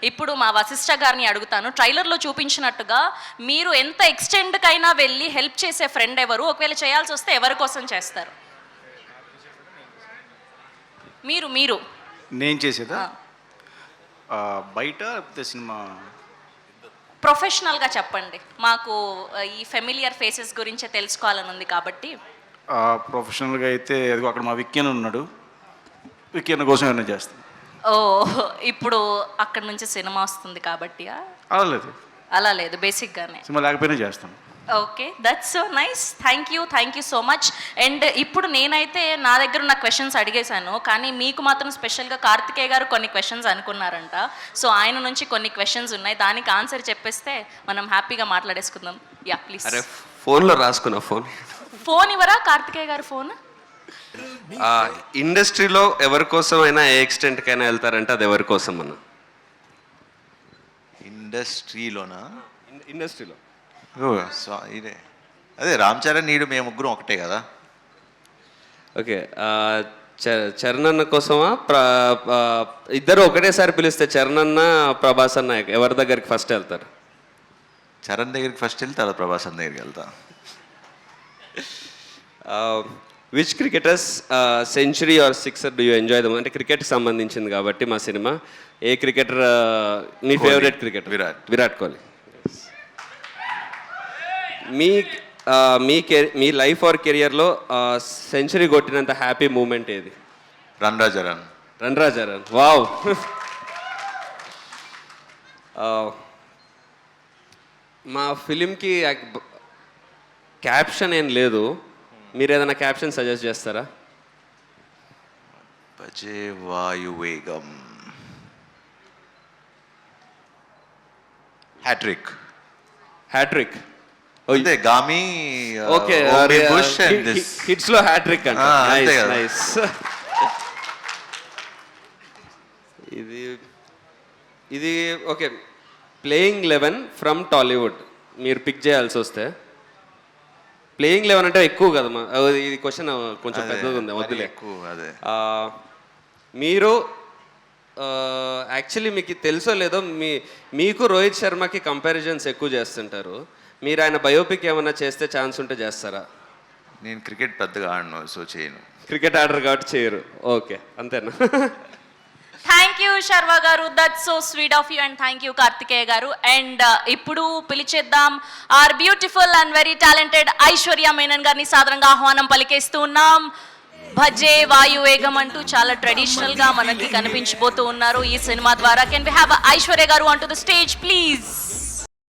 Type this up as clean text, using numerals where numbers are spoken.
ఇప్పుడు మా వశిష్ఠ గారిని అడుగుతాను, ట్రైలర్లో చూపించినట్టుగా మీరు ఎంత ఎక్స్టెండ్కైనా వెళ్ళి హెల్ప్ చేసే ఫ్రెండ్ ఎవరు? ఒకవేళ చేయాల్సి వస్తే ఎవరి కోసం చేస్తారు? మీరు నేను చేసేదా? బయట సినిమా ప్రొఫెషనల్గా చెప్పండి, మాకు ఈ ఫెమిలియర్ ఫేసెస్ గురించే తెలుసుకోవాలని ఉంది కాబట్టి. ప్రొఫెషనల్గా అయితే అక్కడ మా విక్కీని ఉన్నాడు, విక్కీని కోసం ఏమైనా చేస్తాను. ఓ, ఇప్పుడు అక్కడ నుంచి సినిమా వస్తుంది కాబట్టి అలా లేదు, బేసిక్గానే సినిమా లేకపోయినా చేస్తాను. Okay, that's so nice. Thank you so much. And ఇప్పుడు నేనైతే నా దగ్గర ఉన్న క్వశ్చన్స్ అడిగేశాను, కానీ మీకు మాత్రం స్పెషల్గా కార్తికేయ గారు కొన్ని క్వశ్చన్స్ అనుకున్నారంట. సో ఆయన నుంచి కొన్ని క్వశ్చన్స్ ఉన్నాయి, దానికి ఆన్సర్ చెప్పేస్తే మనం హ్యాపీగా మాట్లాడేసుకుందాం. Yeah please. అరే ఫోన్లో రాసుకున్నా, ఫోన్ ఇవ్వరా కార్తికేయ గారు? ఫోన్ ఇండస్ట్రీలో ఎవరి కోసం అయినా ఏ ఎక్స్టెంట్కైనా వెళ్తారంటే అది ఎవరి కోసం అన్న? ఇండస్ట్రీలోనా? ఇండస్ట్రీలో ఇదే అదే రామ్ చరణ్, నీడు, మేము ముగ్గురం ఒకటే కదా. ఓకే, చరణ్ అన్న కోసమా? ఇద్దరు ఒకటేసారి పిలిస్తే చరణ్ అన్న ప్రభాస్ అన్న ఎవరి దగ్గరికి ఫస్ట్ వెళ్తారు? చరణ్ దగ్గరికి ఫస్ట్ వెళ్తే తర్వాత ప్రభాస్ అన్న దగ్గరికి వెళ్తా. Which cricketers century or sixer do you enjoy them? అంటే క్రికెట్కి సంబంధించింది కాబట్టి మా సినిమా. ఏ క్రికెటర్ మీ ఫేవరెట్ క్రికెటర్? విరాట్ కోహ్లీ. మీ లైఫ్ ఆర్ కెరియర్లో సెంచరీ కొట్టినంత హ్యాపీ మూమెంట్ ఏది? Run Raja run. వావ్. మా ఫిలింకి క్యాప్షన్ ఏం లేదు, మీరు ఏదైనా క్యాప్షన్ సజెస్ట్ చేస్తారా? భజే వాయువేగం. హ్యాట్రిక్. అంతే, గామి. ఓకే, హిట్స్ లో హ్యాట్రిక్ అంటే నైస్. ఇది ఓకే. ప్లేయింగ్ 11 ఫ్రమ్ టాలీవుడ్ మీరు పిక్ చేయాల్సి వస్తే, ప్లేయింగ్ 11 అంటే ఎక్కువ కదా, ఇది క్వశ్చన్ కొంచెం పెద్దగా ఉంది, వద్దులే. మీరు యాక్చువల్లీ మీకు తెలుసో లేదో, మీకు రోహిత్ శర్మకి కంపారిజన్స్ ఎక్కువ చేస్తుంటారు. మీరు ఆయన బయోపిక్ ఏమన్నా చేస్తే ఛాన్స్ ఉంటే చేస్తారా? నేను క్రికెట్ పెద్దగా ఆడను, సో చేయను. క్రికెట్ ఆడరు కాబట్టి చేయరు. ఓకే, అంతేనా? థ్యాంక్ యూ శర్వ గారు, that's so sweet of you. And thank you Karthikeya గారు. అండ్ ఇప్పుడు పిలిచేద్దాం our beautiful and very talented Aishwarya Menon గారిని సాదరంగా ఆహ్వానం పలికేస్తూ ఉన్నాం. భజే వాయువేగం అంటూ చాలా ట్రెడిషనల్ గా మనకి కనిపించబోతూ ఉన్నారు ఈ సినిమా ద్వారా. కెన్ వి హ్యావ్ ఐశ్వర్య గారు on to the stage please?